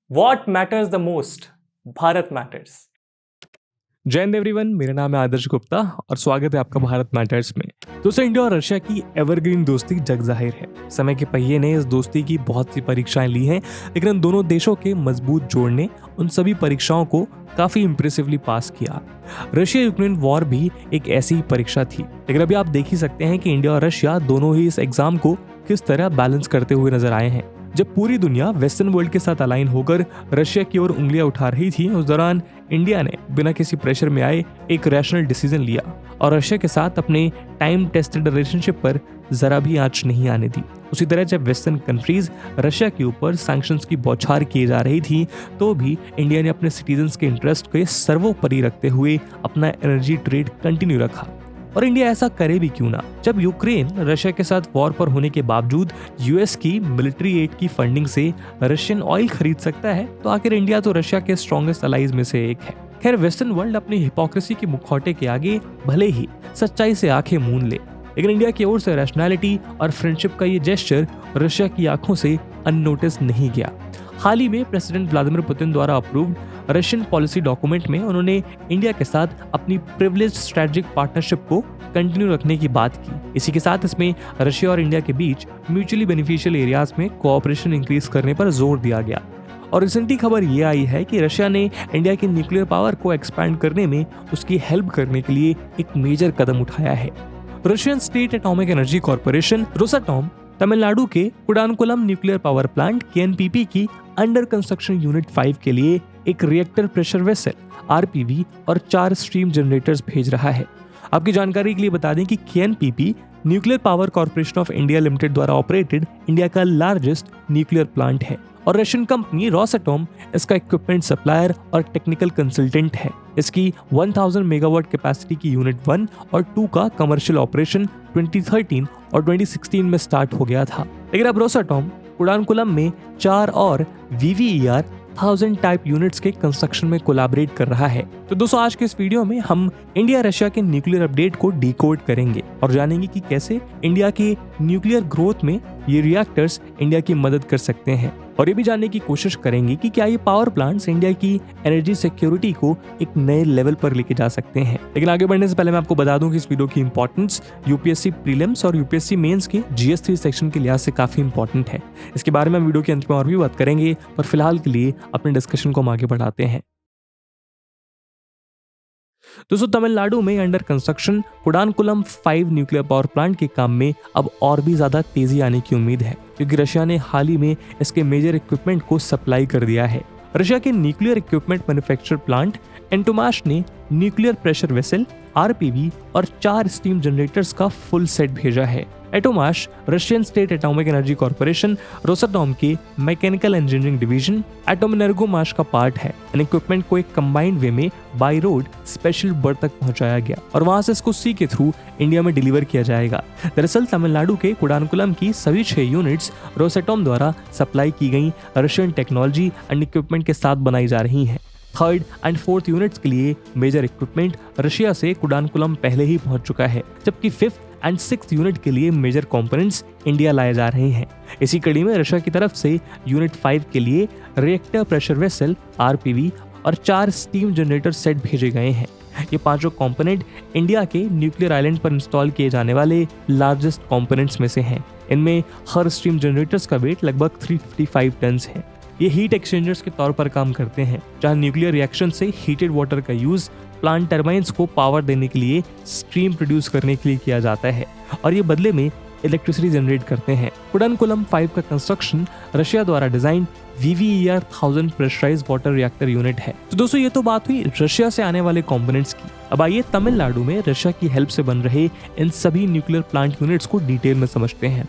What matters the most? Bharat matters. जय Hind everyone, मेरा नाम है आदर्श गुप्ता और स्वागत है आपका भारत मैटर्स में। दोस्तों, इंडिया और रशिया की एवरग्रीन दोस्ती जग जाहिर है। समय के पहिए ने इस दोस्ती की बहुत सी परीक्षाएं ली हैं, लेकिन इन दोनों देशों के मजबूत जोड़ ने उन सभी परीक्षाओं को काफी इंप्रेसिवली पास किया। रशिया यूक्रेन वॉर भी एक ऐसी ही परीक्षा थी, लेकिन अभी आप देख ही सकते हैं कि इंडिया और रशिया दोनों ही इस एग्जाम को किस तरह बैलेंस करते हुए नजर आए हैं। जब पूरी दुनिया वेस्टर्न वर्ल्ड के साथ अलाइन होकर रशिया की ओर उंगलियां उठा रही थी, उस दौरान इंडिया ने बिना किसी प्रेशर में आए एक रैशनल डिसीजन लिया और रशिया के साथ अपने टाइम टेस्टेड रिलेशनशिप पर जरा भी आंच नहीं आने दी। उसी तरह जब वेस्टर्न कंट्रीज रशिया के ऊपर सैंक्शंस की बौछार किए जा रही थी, तो भी इंडिया ने अपने सिटीजन्स के इंटरेस्ट को सर्वोपरि रखते हुए अपना एनर्जी ट्रेड कंटिन्यू रखा। और इंडिया ऐसा करे भी क्यों ना। जब यूक्रेन रशिया के साथ वॉर पर होने के बावजूद यूएस की मिलिट्री एड की फंडिंग से रशियन ऑयल खरीद सकता है, तो आखिर इंडिया तो रशिया के स्ट्रॉन्गेस्ट अलाइज में से एक है। खैर, वेस्टर्न वर्ल्ड अपनी हिपोक्रेसी के मुखौटे के आगे भले ही सच्चाई से आंखें मूंद ले, लेकिन इंडिया की ओर से रैशनैलिटी और फ्रेंडशिप का ये जेस्चर रशिया की आंखों से अननोटिस नहीं गया। हाल ही में प्रेसिडेंट व्लादिमीर पुतिन द्वारा अप्रूव्ड रशियन पॉलिसी डॉक्यूमेंट में उन्होंने इंडिया के साथ अपनी प्रिविलेज्ड स्ट्रेटेजिक पार्टनरशिप को कंटिन्यू रखने की बात की। इसी के साथ इसमें रशिया और इंडिया के बीच म्यूचुअली बेनिफिशियल एरियाज में कोऑपरेशन इंक्रीज करने पर जोर दिया गया। और रिसेंटली खबर ये आई है कि रशिया ने इंडिया की न्यूक्लियर पावर को एक्सपैंड करने में उसकी हेल्प करने के लिए एक मेजर कदम उठाया है। Russian state atomic energy corporation Rosatom Tamil Nadu के Kudankulam nuclear power plant KNPP की अंडर कंस्ट्रक्शन यूनिट 5 के लिए एक रिएक्टर प्रेशर वेसल आरपीवी और 4 स्ट्रीम जनरेटर्स भेज रहा है। आपकी जानकारी के लिए बता दें कि KNPP nuclear power corporation of India limited द्वारा ऑपरेटेड इंडिया का लार्जेस्ट न्यूक्लियर प्लांट है और रशियन कंपनी रोसाटॉम इसका इक्विपमेंट सप्लायर और टेक्निकल कंसल्टेंट है। इसकी 1000 मेगावाट कैपेसिटी की यूनिट 1 और 2 का कमर्शियल ऑपरेशन 2013 और 2016 में स्टार्ट हो गया था, लेकिन अब रोसाटॉम कुडानकुलम में 4 और VVER 1000 टाइप यूनिट्स के कंस्ट्रक्शन में कोलैबोरेट कर रहा है। तो दोस्तों, आज के इस वीडियो में हम इंडिया रशिया के न्यूक्लियर अपडेट को डिकोड करेंगे और जानेंगे कि कैसे इंडिया के न्यूक्लियर ग्रोथ में ये रिएक्टर्स इंडिया की मदद कर सकते हैं, और ये भी जानने की कोशिश करेंगे कि क्या ये पावर प्लांट्स इंडिया की एनर्जी सिक्योरिटी को एक नए लेवल पर लेके जा सकते हैं। लेकिन आगे बढ़ने से पहले मैं आपको बता दूं कि इस वीडियो की इंपॉर्टेंस यूपीएससी प्रीलिम्स और यूपीएससी मेंस के GS3 सेक्शन के लिहाज से काफी इंपॉर्टेंट है। इसके बारे में वीडियो के अंत में और भी बात करेंगे, पर फिलहाल के लिए अपने डिस्कशन को हम आगे बढ़ाते हैं। दोस्तों, तमिलनाडु में under construction Kudankulam 5 nuclear power plant के काम में अब और भी ज्यादा तेजी आने की उम्मीद है, क्योंकि रशिया ने हाल ही में इसके मेजर इक्विपमेंट को सप्लाई कर दिया है। रशिया के nuclear equipment manufacture plant Atommash ने न्यूक्लियर प्रेशर वेसल आरपीवी और 4 स्टीम जनरेटर्स का फुल सेट भेजा है। Atommash Russian state atomic energy corporation Rosatom के मैकेनिकल इंजीनियरिंग डिवीजन एटोमिनर्गोमाश का पार्ट है। इन इक्विपमेंट को एक कंबाइंड वे में बाई रोड स्पेशल बर्थ तक पहुंचाया गया और वहां से इसको सी के थ्रू इंडिया में डिलीवर किया जाएगा। दरअसल तमिलनाडु के कुडानकुलम की सभी 6 यूनिट्स रोसाटॉम द्वारा सप्लाई की गई रशियन टेक्नोलॉजी एंड इक्विपमेंट के साथ बनाई जा रही है। 3rd एंड 4th यूनिट्स के लिए मेजर इक्विपमेंट रशिया से कुडानकुलम पहले ही पहुंच चुका है, जबकि 5th एंड 6th यूनिट के लिए मेजर कंपोनेंट्स इंडिया लाए जा रहे हैं। इसी कड़ी में रशिया की तरफ से यूनिट 5 के लिए रिएक्टर प्रेशर वेसल आरपीवी और 4 स्टीम जनरेटर सेट भेजे गए हैं। ये पांचों कंपोनेंट इंडिया के न्यूक्लियर आइलैंड पर इंस्टॉल किए जाने वाले लार्जेस्ट कंपोनेंट्स में से हैं। इनमें हर स्टीम जनरेटर्स का वेट लगभग 355 टन है। ये हीट एक्सचेंजर्स के तौर पर काम करते हैं, जहां न्यूक्लियर रिएक्शन से हीटेड वाटर का यूज प्लांट टर्बाइंस को पावर देने के लिए स्ट्रीम प्रोड्यूस करने के लिए किया जाता है और ये बदले में इलेक्ट्रिसिटी जनरेट करते हैं। कुडानकुलम 5 का कंस्ट्रक्शन रशिया द्वारा design VVER 1000 pressurised water reactor unit है। तो दोस्तों, ये तो बात हुई रशिया से आने वाले कंपोनेंट्स की। अब आइए तमिलनाडु में रशिया की हेल्प से बन रहे इन सभी न्यूक्लियर प्लांट यूनिट्स को डिटेल में समझते हैं।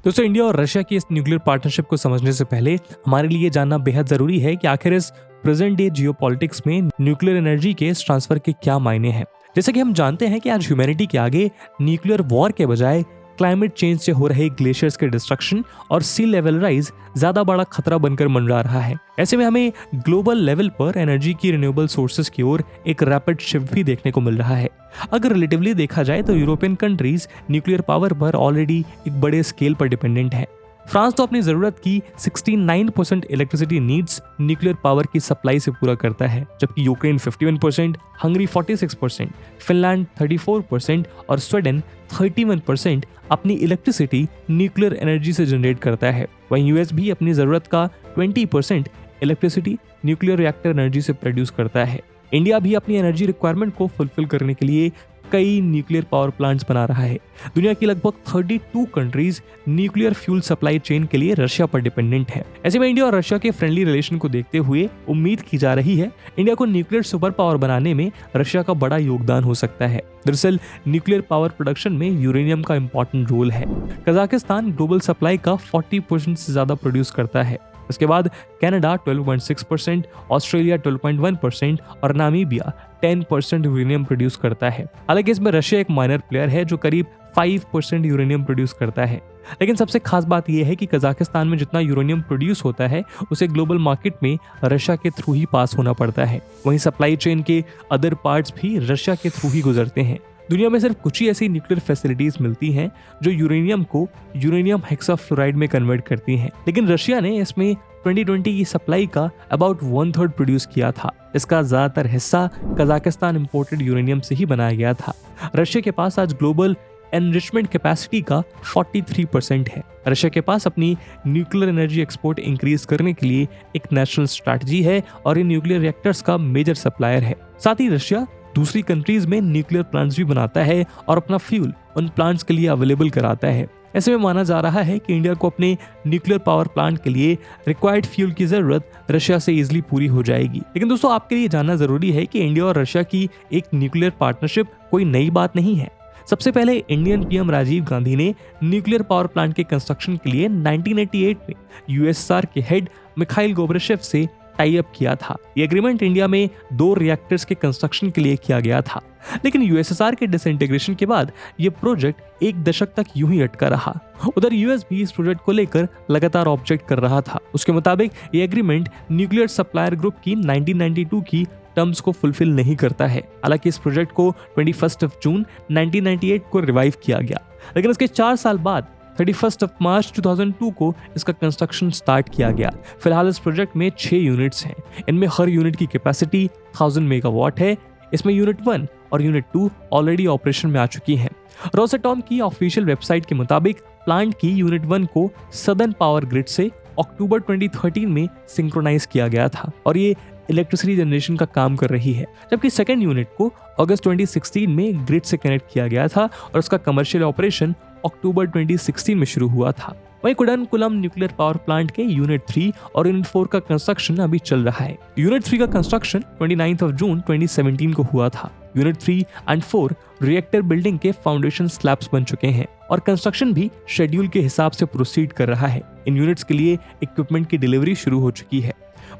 दोस्तों, इंडिया और रशिया की इस न्यूक्लियर पार्टनरशिप को समझने से पहले हमारे लिए जानना बेहद जरूरी है कि आखिर इस प्रेजेंट डे जियोपॉलिटिक्स में न्यूक्लियर एनर्जी के इस ट्रांसफर के क्या मायने हैं। जैसे कि हम जानते हैं कि आज ह्यूमैनिटी के आगे न्यूक्लियर वॉर के बजाय क्लाइमेट चेंज से हो रहे ग्लेशियर्स के डिस्ट्रक्शन और सी लेवल राइज ज्यादा बड़ा खतरा बनकर मंडरा रहा है। ऐसे में हमें ग्लोबल लेवल पर एनर्जी की रिन्यूएबल सोर्सेज की ओर एक रैपिड शिफ्ट भी देखने को मिल रहा है। अगर रिलेटिवली देखा जाए तो यूरोपियन कंट्रीज न्यूक्लियर पावर पर ऑलरेडी एक बड़े स्केल पर डिपेंडेंट है। फ्रांस तो अपनी जरूरत की 69% इलेक्ट्रिसिटी नीड्स न्यूक्लियर पावर की सप्लाई से पूरा करता है, जबकि यूक्रेन 51%, हंगरी 46%, फिनलैंड 34% और स्वीडन 31% अपनी इलेक्ट्रिसिटी न्यूक्लियर एनर्जी से जनरेट करता है। वहीं यूएस भी अपनी जरूरत का 20% इलेक्ट्रिसिटी न्यूक्लियर रिएक्टर एनर्जी से प्रोड्यूस करता है। इंडिया भी अपनी एनर्जी रिक्वायरमेंट को फुलफिल करने के लिए कई न्यूक्लियर पावर प्लांट्स बना रहा है। दुनिया की लगभग 32 countries nuclear fuel supply chain के लिए रशिया पर डिपेंडेंट है। ऐसे में इंडिया और रशिया के फ्रेंडली रिलेशन को देखते हुए उम्मीद की जा रही है इंडिया को न्यूक्लियर सुपर पावर बनाने में रशिया का बड़ा योगदान हो सकता है। दरअसल न्यूक्लियर पावर प्रोडक्शन में यूरेनियम का इंपॉर्टेंट रोल है। कजाकिस्तान ग्लोबल सप्लाई का 40% से ज्यादा प्रोड्यूस करता है। इसके बाद कनाडा 12.6%, ऑस्ट्रेलिया 12.1% और नामीबिया 10% यूरेनियम प्रोड्यूस करता है। हालांकि इसमें रशिया एक माइनर प्लेयर है जो करीब 5% यूरेनियम प्रोड्यूस करता है। लेकिन सबसे खास बात यह है कि कजाकिस्तान में जितना यूरेनियम प्रोड्यूस होता है उसे ग्लोबल मार्केट में रशिया के थ्रू ही पास होना पड़ता है। वहीं सप्लाई चेन के अदर पार्ट्स भी रशिया के थ्रू ही गुजरते हैं। दुनिया में सिर्फ कुछ ही ऐसी न्यूक्लियर फैसिलिटीज मिलती हैं जो यूरेनियम को यूरेनियम हेक्साफ्लोराइड में कन्वर्ट करती हैं, लेकिन रशिया ने इसमें 2020 की सप्लाई का अबाउट 1/3 प्रोड्यूस किया था। इसका ज्यादातर हिस्सा कजाकिस्तान इंपोर्टेड यूरेनियम से ही बनाया गया था। रशिया के पास आज ग्लोबल एनरिचमेंट कैपेसिटी का 43% है। रशिया के पास अपनी न्यूक्लियर एनर्जी एक्सपोर्ट इंक्रीज करने के लिए एक नेशनल स्ट्रैटेजी है और ये न्यूक्लियर रिएक्टर्स का मेजर सप्लायर है। साथ ही रशिया दूसरी कंट्रीज में न्यूक्लियर प्लांट्स भी बनाता है और अपना फ्यूल उन प्लांट्स के लिए अवेलेबल कराता है। ऐसे में माना जा रहा है कि इंडिया को अपने न्यूक्लियर पावर प्लांट के लिए रिक्वायर्ड फ्यूल की जरूरत रशिया से इजीली पूरी हो जाएगी। लेकिन दोस्तों, आपके लिए जानना जरूरी है कि इंडिया और रशिया की एक न्यूक्लियर पार्टनरशिप कोई नई बात नहीं है। सबसे पहले इंडियन पीएम राजीव गांधी ने न्यूक्लियर पावर प्लांट के कंस्ट्रक्शन के लिए 1988 में यूएसएसआर के हेड मिखाइल गोबरशेव से टाई अप किया था। ये एग्रीमेंट इंडिया में 2 रिएक्टर्स के कंस्ट्रक्शन के लिए किया गया था, लेकिन यूएसएसआर के डिसइंटीग्रेशन के बाद ये प्रोजेक्ट 1 दशक तक यूं ही अटका रहा। उधर यूएस भी इस प्रोजेक्ट को लेकर लगातार ऑब्जेक्ट कर रहा था। उसके मुताबिक ये एग्रीमेंट न्यूक्लियर सप्लायर ग्रुप की 1992 की टर्म्स को फुलफिल नहीं करता है। हालांकि इस प्रोजेक्ट को 21 जून 1998 को रिवाइव किया गया, लेकिन इसके 4 साल बाद 31 मार्च 2002 को इसका कंस्ट्रक्शन स्टार्ट किया गया। फिलहाल इस प्रोजेक्ट में 6 यूनिट्स हैं। इनमें हर यूनिट की कैपेसिटी 1000 मेगावाट है। इसमें यूनिट 1 और यूनिट 2 ऑलरेडी ऑपरेशन में आ चुकी हैं। रोसएटॉम की ऑफिशियल वेबसाइट के मुताबिक प्लांट की यूनिट 1 को सदर्न पावर ग्रिड से अक्टूबर 2013 में सिंक्रोनाइज किया गया था और ये इलेक्ट्रिसिटी जनरेशन का काम कर रही है, जबकि सेकेंड यूनिट को अगस्त 2016 में ग्रिड से कनेक्ट किया गया था और उसका कमर्शियल ऑपरेशन अक्टूबर 2016 में शुरू हुआ था। वहीं कुडानकुलम न्यूक्लियर पावर प्लांट के यूनिट 3 और यूनिट 4 का कंस्ट्रक्शन अभी चल रहा है। यूनिट 3 का कंस्ट्रक्शन 29 जून 2017 को हुआ था। यूनिट 3 एंड 4 रिएक्टर बिल्डिंग के फाउंडेशन स्लैब्स बन चुके हैं और कंस्ट्रक्शन भी शेड्यूल के हिसाब से प्रोसीड कर रहा है। इन यूनिट्स के लिए इक्विपमेंट की डिलीवरी शुरू हो चुकी है।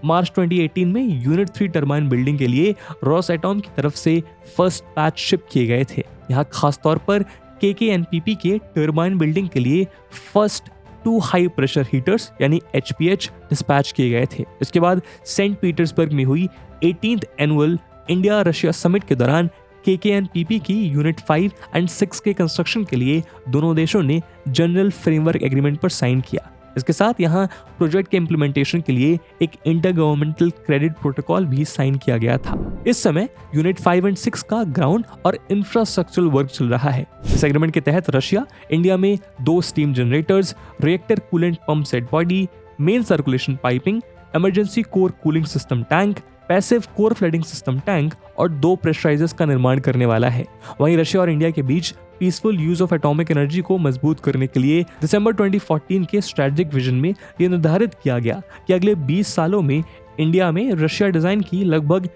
मार्च 2018 में यूनिट 3 टरबाइन बिल्डिंग के लिए रोसएटॉम की तरफ से फर्स्ट पैच शिप किए गए थे। यहाँ खास तौर पर KKNPP के टरबाइन बिल्डिंग के लिए फर्स्ट 2 हाई प्रेशर हीटर्स यानी HPH डिस्पैच किए गए थे। इसके बाद सेंट पीटर्सबर्ग में हुई 18th annual India Russia summit के दौरान KKNPP की यूनिट 5 एंड 6 के कंस्ट्रक्शन के लिए दोनों देशों ने जनरल फ्रेमवर्क एग्रीमेंट पर साइन किया। इसके साथ यहाँ प्रोजेक्ट के इम्प्लीमेंटेशन के लिए एक इंटर गवर्नमेंटल क्रेडिट प्रोटोकॉल भी साइन किया गया था। इस समय यूनिट 5 एंड 6 का ग्राउंड और इंफ्रास्ट्रक्चरल वर्क चल रहा है। इस एग्रीमेंट के तहत रशिया इंडिया में 2 steam generators, reactor coolant pump set body, main circulation piping, emergency core cooling system tank, passive core flooding system tank और 2 प्रेशराइजर्स का निर्माण करने वाला है। वहीं रशिया और इंडिया के बीच peaceful use of atomic energy को मजबूत करने के लिए दिसंबर 2014 के स्ट्रेटेजिक विजन में यह निर्धारित किया गया कि अगले 20 सालों में इंडिया में रशिया डिजाइन की लगभग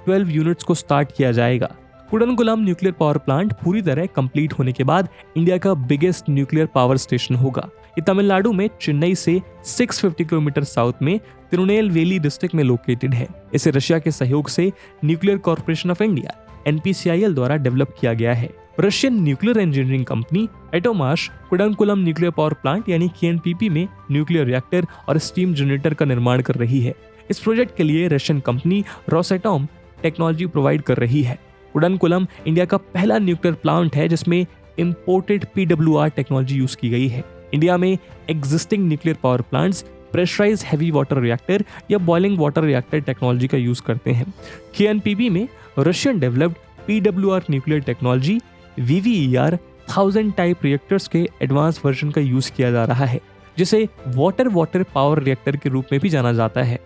12 यूनिट्स को स्टार्ट किया जाएगा। कुडानकुलम न्यूक्लियर पावर प्लांट पूरी तरह कंप्लीट होने के बाद इंडिया का बिगेस्ट न्यूक्लियर पावर स्टेशन होगा। ये तमिलनाडु में चेन्नई से 650 किलोमीटर साउथ में तिरुनेलवेली डिस्ट्रिक्ट में लोकेटेड है। इसे रशिया के सहयोग से nuclear corporation of India NPCIL द्वारा डेवलप किया गया है। Russian nuclear engineering company Atommash Kudankulam nuclear power plant यानी KNPP में न्यूक्लियर रिएक्टर और स्टीम जनरेटर का निर्माण कर रही है। इस प्रोजेक्ट के लिए Russian company Rosatom technology provide कर रही है। कुडांकुलम इंडिया का पहला न्यूक्लियर प्लांट है जिसमें इंपोर्टेड PWR टेक्नोलॉजी यूज की गई है। इंडिया में existing nuclear power plants pressurised heavy water reactor या बॉइलिंग वाटर रिएक्टर टेक्नोलॉजी का यूज करते हैं। KNPP में Russian developed PWR nuclear technology VVER 1000 type reactors के एडवांस वर्जन का यूज किया जा रहा है, जिसे वाटर पावर रिएक्टर के रूप में भी जाना जाता है।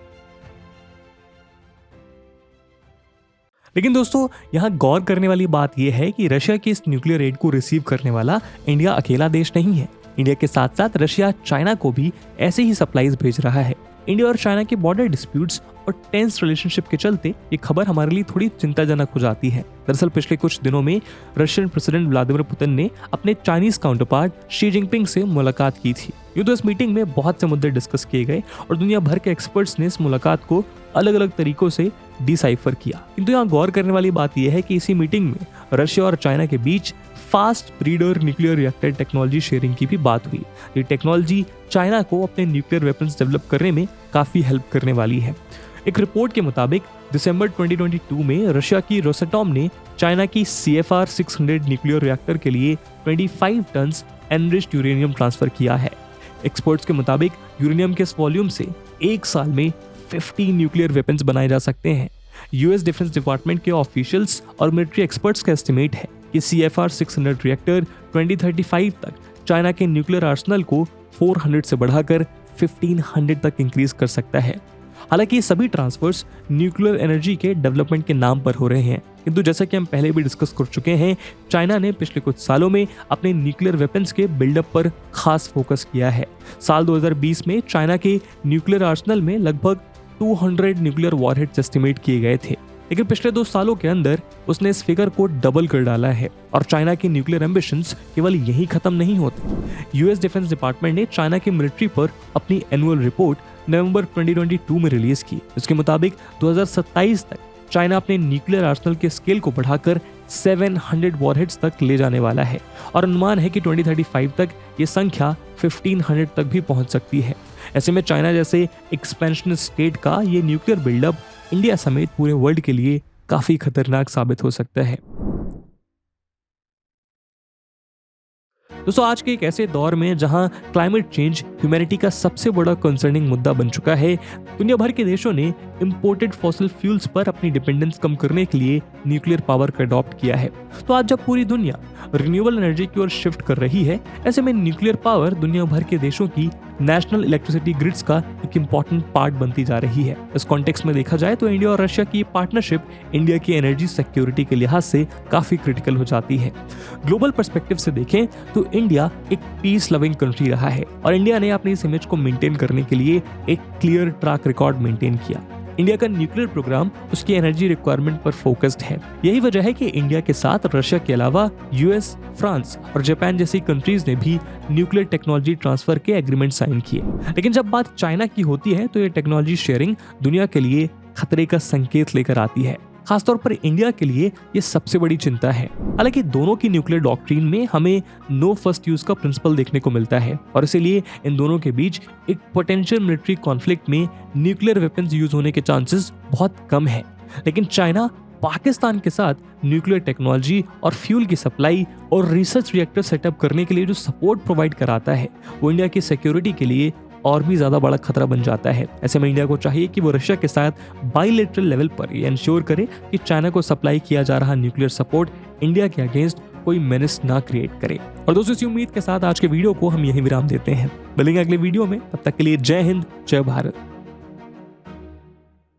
लेकिन दोस्तों, यहाँ गौर करने वाली बात यह है कि रशिया की इस न्यूक्लियर एड को रिसीव करने वाला इंडिया अकेला देश नहीं है। इंडिया के साथ साथ रशिया चाइना को भी ऐसे ही सप्लाईज भेज रहा है। इंडिया और चाइना के बॉर्डर डिस्प्यूट्स और टेंस रिलेशनशिप के चलते ये खबर हमारे लिए थोड़ी चिंताजनक हो जाती है। दरअसल पिछले कुछ दिनों में रशियन प्रेसिडेंट व्लादिमीर पुतिन ने अपने चाइनीज काउंटरपार्ट शी जिनपिंग से मुलाकात की थी। यूं तो इस मीटिंग में बहुत से मुद्दे डिस्कस किए गए और दुनिया भर के एक्सपर्ट्स ने इस मुलाकात को अलग अलग तरीकों से डिसाइफर किया। किंतु यहाँ गौर करने वाली बात यह है कि इसी मीटिंग में रशिया और चाइना के बीच fast breeder nuclear reactor technology sharing की भी बात हुई। ये टेक्नोलॉजी चाइना को अपने न्यूक्लियर वेपन्स डेवलप करने में काफी हेल्प करने वाली है। एक रिपोर्ट के मुताबिक दिसंबर 2022 में रशिया की रोसएटॉम ने चाइना की CFR 600 न्यूक्लियर रिएक्टर के लिए 25 टन एनरिच्ड यूरेनियम ट्रांसफर किया है। एक्सपर्ट्स के मुताबिक यूरेनियम के इस वॉल्यूम से एक साल में 50 न्यूक्लियर वेपन्स बनाए जा सकते हैं। US डिफेंस डिपार्टमेंट के ऑफिशियल्स और मिलिट्री एक्सपर्ट्स का एस्टिमेट है कि CFR 600 रिएक्टर 2035 तक चाइना के न्यूक्लियर आर्सेनल को 400 से बढ़ाकर 1500 तक इंक्रीज कर सकता है। हालांकि ये सभी ट्रांसफर्स न्यूक्लियर एनर्जी के डेवलपमेंट के नाम पर हो रहे हैं, किंतु जैसा कि हम पहले भी डिस्कस कर चुके हैं, चाइना ने पिछले कुछ सालों में अपने न्यूक्लियर वेपन्स के बिल्डअप पर खास फोकस किया है। साल 2020 में चाइना के न्यूक्लियर आर्सेनल में लगभग 200 न्यूक्लियर वॉरहेड्स एस्टिमेट किए गए थे, लेकिन पिछले 2 सालों के अंदर उसने इस फिगर को डबल कर डाला है। और चाइना की न्यूक्लियर एम्बिशंस केवल यही खत्म नहीं होते। US डिफेंस डिपार्टमेंट ने चाइना की मिलिट्री पर अपनी एनुअल रिपोर्ट नवंबर 2022 में रिलीज की। इसके मुताबिक 2027 तक चाइना अपने न्यूक्लियर आर्सेनल के स्केल को बढ़ाकर 700 वॉरहेड्स तक ले जाने वाला है और अनुमान है कि 2035 तक ये संख्या 1500 तक भी पहुंच सकती है। ऐसे में चाइना जैसे एक्सपेंशन स्टेट का ये न्यूक्लियर बिल्डअप इंडिया समेत पूरे वर्ल्ड के लिए काफी खतरनाक साबित हो सकता है। दोस्तों, आज के एक ऐसे दौर में जहां क्लाइमेट चेंज ह्यूमैनिटी का सबसे बड़ा कंसर्निंग मुद्दा बन चुका है, दुनिया भर के देशों ने इंपोर्टेड फॉसिल फ्यूल्स पर अपनी डिपेंडेंस कम करने के लिए न्यूक्लियर पावर का अडॉप्ट किया है। तो आज जब पूरी दुनिया रिन्यूएबल एनर्जी की ओर शिफ्ट कर रही है, ऐसे में न्यूक्लियर पावर दुनिया भर के देशों की नेशनल इलेक्ट्रिसिटी ग्रिड्स का एक इंपॉर्टेंट पार्ट बनती जा रही है। इस कॉन्टेक्स्ट में देखा जाए तो इंडिया और रशिया की पार्टनरशिप इंडिया की एनर्जी सिक्योरिटी के लिहाज से काफी क्रिटिकल हो जाती है। ग्लोबल पर्सपेक्टिव से देखें तो इंडिया एक पीस लविंग कंट्री रहा है और इंडिया ने अपनी इस इमेज को मेंटेन करने के लिए एक क्लियर ट्रैक रिकॉर्ड मेंटेन किया। इंडिया का न्यूक्लियर प्रोग्राम उसकी एनर्जी रिक्वायरमेंट पर फोकस्ड है। यही वजह है कि इंडिया के साथ रशिया के अलावा US, फ्रांस और जापान जैसी कंट्रीज ने भी न्यूक्लियर टेक्नोलॉजी ट्रांसफर के एग्रीमेंट साइन किए। लेकिन जब बात चाइना की होती है तो ये टेक्नोलॉजी शेयरिंग दुनिया के लिए खतरे का संकेत लेकर आती है। खासतौर पर इंडिया के लिए ये सबसे बड़ी चिंता है। हालांकि दोनों की न्यूक्लियर डॉक्ट्रिन में हमें नो फर्स्ट यूज का प्रिंसिपल देखने को मिलता है और इसीलिए इन दोनों के बीच एक पोटेंशियल मिलिट्री कॉन्फ्लिक्ट में न्यूक्लियर वेपन्स यूज होने के चांसेस बहुत कम है। लेकिन चाइना पाकिस्तान के साथ न्यूक्लियर टेक्नोलॉजी और फ्यूल की सप्लाई और रिसर्च रिएक्टर सेटअप करने के लिए जो सपोर्ट प्रोवाइड कराता है, वो इंडिया की सिक्योरिटी के लिए और भी ज्यादा बड़ा खतरा बन जाता है। ऐसे में इंडिया को चाहिए कि वो रशिया के साथ बाइलेटरल लेवल पर ये इंश्योर करे कि चाइना को सप्लाई किया जा रहा न्यूक्लियर सपोर्ट इंडिया के अगेंस्ट कोई मेनेस ना क्रिएट करे। और दोस्तों, इसी उम्मीद के साथ आज के वीडियो को हम यहीं विराम देते हैं। मिलेंगे अगले वीडियो में, तब तक के लिए जय हिंद, जय भारत।